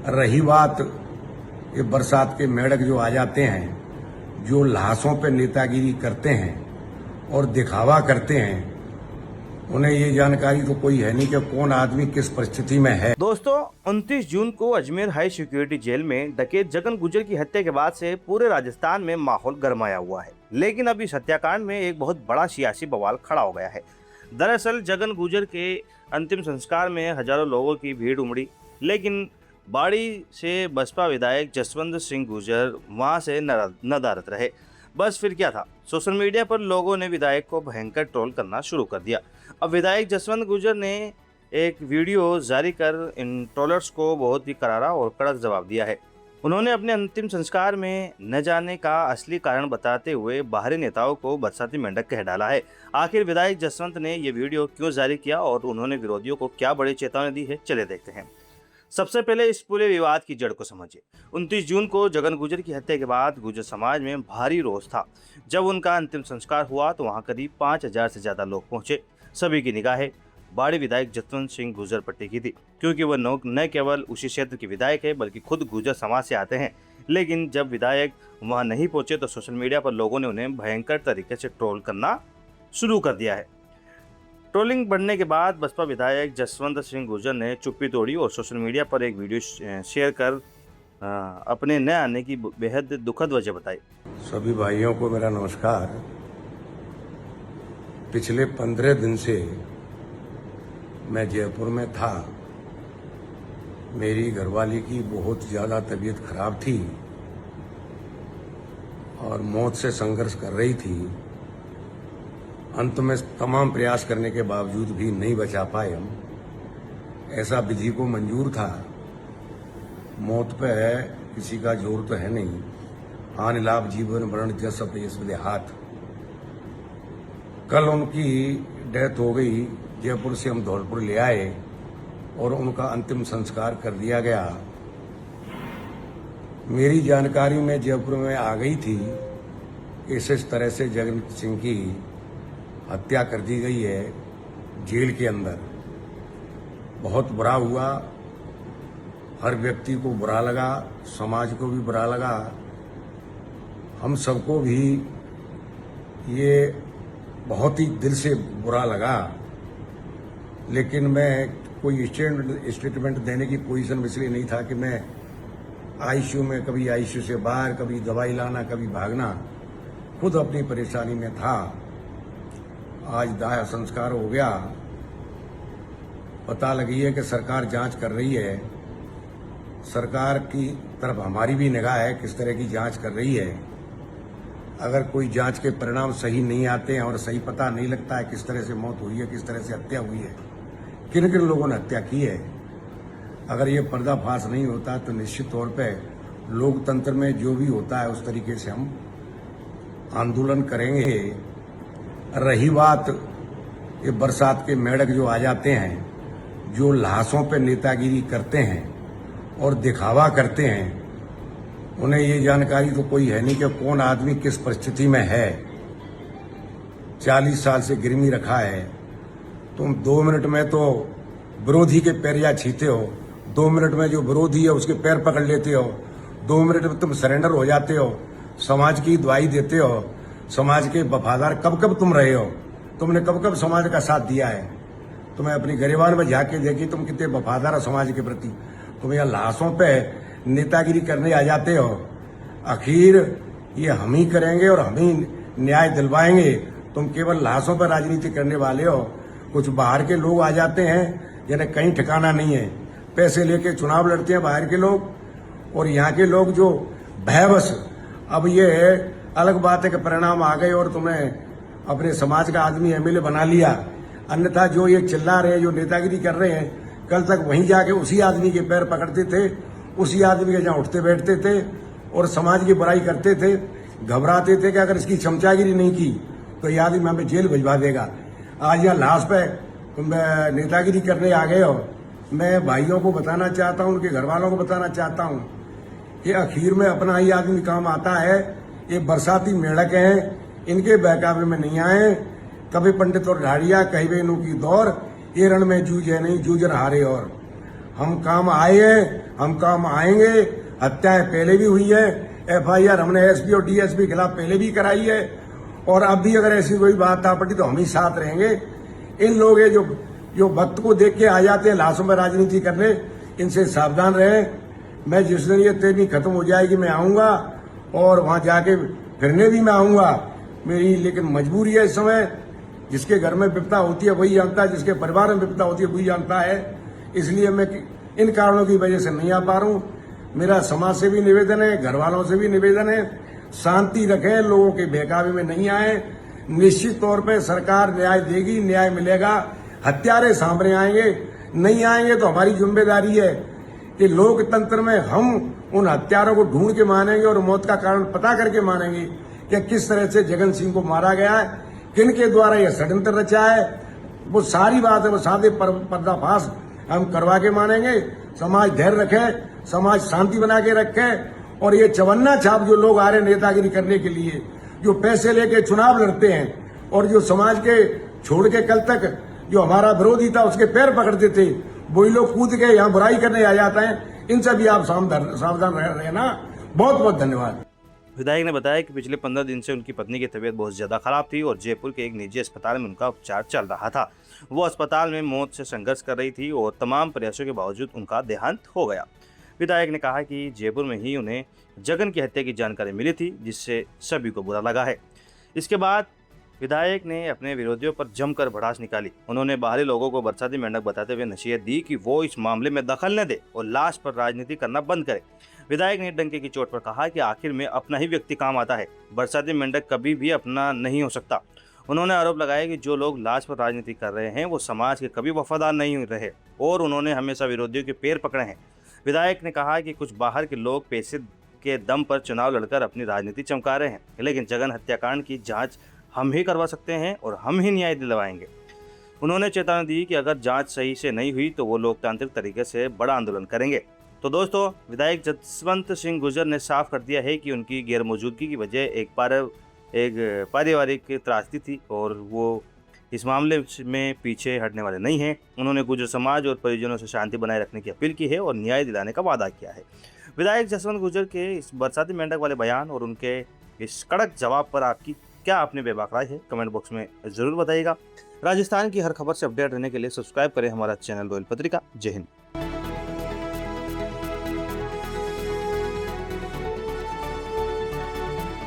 रही बात ये बरसात के मेढक जो आ जाते हैं, जो लाशों पे नेतागिरी करते हैं और दिखावा करते हैं, उन्हें ये जानकारी तो कोई है नहीं कि कौन आदमी किस परिस्थिति में है। दोस्तों 29 जून को अजमेर हाई सिक्योरिटी जेल में डकैत जगन गुर्जर की हत्या के बाद से पूरे राजस्थान में माहौल गरमाया हुआ है। लेकिन अब इस हत्याकांड में एक बहुत बड़ा सियासी बवाल खड़ा हो गया है। दरअसल जगन गुर्जर के अंतिम संस्कार में हजारों लोगों की भीड़ उमड़ी, लेकिन बाड़ी से बसपा विधायक जसवंत सिंह गुर्जर वहां से नदारद रहे। बस फिर क्या था, सोशल मीडिया पर लोगों ने विधायक को भयंकर ट्रोल करना शुरू कर दिया। अब विधायक जसवंत गुर्जर ने एक वीडियो जारी कर इन ट्रोलर्स को बहुत ही करारा और कड़क जवाब दिया है। उन्होंने अपने अंतिम संस्कार में न जाने का असली कारण बताते हुए बाहरी नेताओं को बरसाती मेंढक कह डाला है। आखिर विधायक जसवंत ने ये वीडियो क्यों जारी किया और उन्होंने विरोधियों को क्या बड़ी चेतावनी दी है, चले देखते हैं। सबसे पहले इस पूरे विवाद की जड़ को समझिए। 29 जून को जगन गुर्जर की हत्या के बाद गुर्जर समाज में भारी रोष था। जब उनका अंतिम संस्कार हुआ तो वहां करीब 5000 से ज्यादा लोग पहुंचे। सभी की निगाहें बाड़ी विधायक जसवंत सिंह गुर्जर पर टिकी थी, क्योंकि वह न केवल उसी क्षेत्र के विधायक है बल्कि खुद गुर्जर समाज से आते हैं। लेकिन जब विधायक वहां नहीं पहुंचे तो सोशल मीडिया पर लोगों ने उन्हें भयंकर तरीके से ट्रोल करना शुरू कर दिया है। ट्रोलिंग बढ़ने के बाद बसपा विधायक जसवंत सिंह गुर्जर ने चुप्पी तोड़ी और सोशल मीडिया पर एक वीडियो शेयर कर अपने न आने की बेहद दुखद वजह बताई। सभी भाइयों को मेरा नमस्कार। पिछले 15 दिन से मैं जयपुर में था। मेरी घरवाली की बहुत ज़्यादा तबीयत खराब थी और मौत से संघर्ष कर रही थी। अंत में तमाम प्रयास करने के बावजूद भी नहीं बचा पाए हम। ऐसा विधि को मंजूर था। मौत पे किसी का जोर तो है नहीं। आन लाभ जीवन वर्ण जस अपयस हाथ। कल उनकी डेथ हो गई। जयपुर से हम धौलपुर ले आए और उनका अंतिम संस्कार कर दिया गया। मेरी जानकारी में जयपुर में आ गई थी कि इस तरह से जगन सिंह की हत्या कर दी गई है जेल के अंदर। बहुत बुरा हुआ। हर व्यक्ति को बुरा लगा, समाज को भी बुरा लगा, हम सबको भी ये बहुत ही दिल से बुरा लगा। लेकिन मैं कोई स्टेटमेंट देने की पोजीशन में इसलिए नहीं था कि मैं आईसीयू में, कभी आईसीयू से बाहर, कभी दवाई लाना, कभी भागना, खुद अपनी परेशानी में था। आज दाह संस्कार हो गया। पता लगी है कि सरकार जांच कर रही है। सरकार की तरफ हमारी भी निगाह है, किस तरह की जांच कर रही है। अगर कोई जांच के परिणाम सही नहीं आते हैं और सही पता नहीं लगता है किस तरह से मौत हुई है, किस तरह से हत्या हुई है, किन किन लोगों ने हत्या की है, अगर ये पर्दाफाश नहीं होता तो निश्चित तौर पे लोकतंत्र में जो भी होता है उस तरीके से हम आंदोलन करेंगे। रही बात ये बरसात के मेढक जो आ जाते हैं, जो लाशों पे नेतागिरी करते हैं और दिखावा करते हैं, उन्हें ये जानकारी तो कोई है नहीं कि कौन आदमी किस परिस्थिति में है। 40 साल से गिरमी रखा है। तुम 2 मिनट में तो विरोधी के पैरिया छीते हो, 2 मिनट में जो विरोधी है उसके पैर पकड़ लेते हो, 2 मिनट में तुम सरेंडर हो जाते हो, समाज की दुआई देते हो। समाज के वफादार कब कब तुम रहे हो? तुमने कब कब समाज का साथ दिया है? तुम्हें अपनी गरिवान में झाके देखी तुम कितने वफादार हो समाज के प्रति। तुम यहाँ लाशों पे नेतागिरी करने आ जाते हो। आखिर ये हम ही करेंगे और हम ही न्याय दिलवाएंगे। तुम केवल लाशों पर राजनीति करने वाले हो। कुछ बाहर के लोग आ जाते हैं जिन्हें कहीं ठिकाना नहीं है। पैसे लेके चुनाव लड़ते हैं बाहर के लोग, और यहाँ के लोग जो भयवश। अब ये अलग बात है कि परिणाम आ गए और तुम्हें अपने समाज का आदमी एमएलए बना लिया। अन्यथा जो ये चिल्ला रहे हैं, जो नेतागिरी कर रहे हैं, कल तक वहीं जाके उसी आदमी के पैर पकड़ते थे, उसी आदमी के जहाँ उठते बैठते थे और समाज की बुराई करते थे। घबराते थे कि अगर इसकी चमचागिरी नहीं की तो ये आदमी हमें जेल भिजवा देगा। आज यहाँ लाश पे तुम नेतागिरी करने आ गए हो। मैं भाइयों को बताना चाहता हूँ, उनके घर वालों को बताना चाहता हूँ कि आखिर में अपना ही आदमी काम आता है। ये बरसाती मेढक हैं, इनके बहकावे में नहीं आए। कभी पंडित और ढाड़िया कही वे नु की दौर, ये रण में जूझे नहीं जूझन हारे। और हम काम आए हैं, हम काम आएंगे। हत्याएं पहले भी हुई है, FIR हमने SP और DSP के खिलाफ पहले भी कराई है, और अब भी अगर ऐसी कोई बात आ पड़ी तो हम ही साथ रहेंगे। इन लोग जो वक्त को देख के आ जाते हैं लाशों में राजनीति करने, इनसे सावधान रहे। मैं जिस दिन ये तेजी खत्म हो जाएगी मैं आऊंगा, और वहां जाके फिरने भी मैं आऊंगा। मेरी लेकिन मजबूरी है इस समय। जिसके घर में विपदा होती है वही जानता है, जिसके परिवार में विपदा होती है वही जानता है। इसलिए मैं इन कारणों की वजह से नहीं आ पा रहा हूं। मेरा समाज से भी निवेदन है, घर वालों से भी निवेदन है, शांति रखें, लोगों के बहकावे में नहीं आए। निश्चित तौर पे सरकार न्याय देगी, न्याय मिलेगा। हत्यारे सामने आएंगे, नहीं आएंगे तो हमारी जिम्मेदारी है कि लोकतंत्र में हम उन हत्यारों को ढूंढ के मानेंगे और मौत का कारण पता करके मानेंगे कि किस तरह से जगन सिंह को मारा गया है, किन के द्वारा यह षड्यंत्र रचा है। वो सारी बात है, वो सादे पर्दाफाश हम करवा के मानेंगे। समाज धैर्य रखे, समाज शांति बना के रखे, और ये चवन्ना छाप जो लोग आ रहे नेतागिरी करने के लिए, जो पैसे लेके चुनाव लड़ते हैं और जो समाज के छोड़ के कल तक जो हमारा विरोधी था उसके पैर पकड़ते थे, वही लोग कूद के यहाँ बुराई करने आ जाते हैं। इनसे भी आप सावधान रहना। बहुत बहुत धन्यवाद। विधायक ने बताया कि पिछले 15 दिन से उनकी पत्नी की तबीयत बहुत ज्यादा खराब थी और जयपुर के एक निजी अस्पताल में उनका उपचार चल रहा था। वो अस्पताल में मौत से संघर्ष कर रही थी और तमाम प्रयासों के बावजूद उनका देहांत हो गया। विधायक ने कहा कि जयपुर में ही उन्हें जगन की हत्या की जानकारी मिली थी, जिससे सभी को बुरा लगा है। इसके बाद विधायक ने अपने विरोधियों पर जमकर भड़ास निकाली। उन्होंने बाहरी लोगों को बरसाती मेंढक बताते हुए नसीहत दी कि वो इस मामले में दखल न दे और लाश पर राजनीति करना बंद करे। विधायक ने डंके की चोट पर कहा कि आखिर में अपना ही व्यक्ति काम आता है, बरसाती मेंढक कभी भी अपना नहीं हो सकता। उन्होंने आरोप लगाया कि जो लोग लाश पर राजनीति कर रहे हैं वो समाज के कभी वफादार नहीं रहे और उन्होंने हमेशा विरोधियों के पैर पकड़े हैं। विधायक ने कहा कि कुछ बाहर के लोग पैसे के दम पर चुनाव लड़कर अपनी राजनीति चमका रहे हैं, लेकिन जगन हत्याकांड की जांच हम ही करवा सकते हैं और हम ही न्याय दिलवाएंगे। उन्होंने चेतावनी दी कि अगर जांच सही से नहीं हुई तो वो लोकतांत्रिक तरीके से बड़ा आंदोलन करेंगे। तो दोस्तों, विधायक जसवंत सिंह गुर्जर ने साफ कर दिया है कि उनकी गैरमौजूदगी की वजह एक पारिवारिक त्रासदी थी और वो इस मामले में पीछे हटने वाले नहीं हैं। उन्होंने गुर्जर समाज और परिजनों से शांति बनाए रखने की अपील की है और न्याय दिलाने का वादा किया है। विधायक जसवंत गुर्जर के इस बरसाती मेंढक वाले बयान और उनके इस कड़क जवाब पर आपकी क्या अपनी बेबाक राय है, कमेंट बॉक्स में जरूर बताइएगा। राजस्थान की हर खबर से अपडेट रहने के लिए सब्सक्राइब करें हमारा चैनल रॉयल पत्रिका। जय हिंद।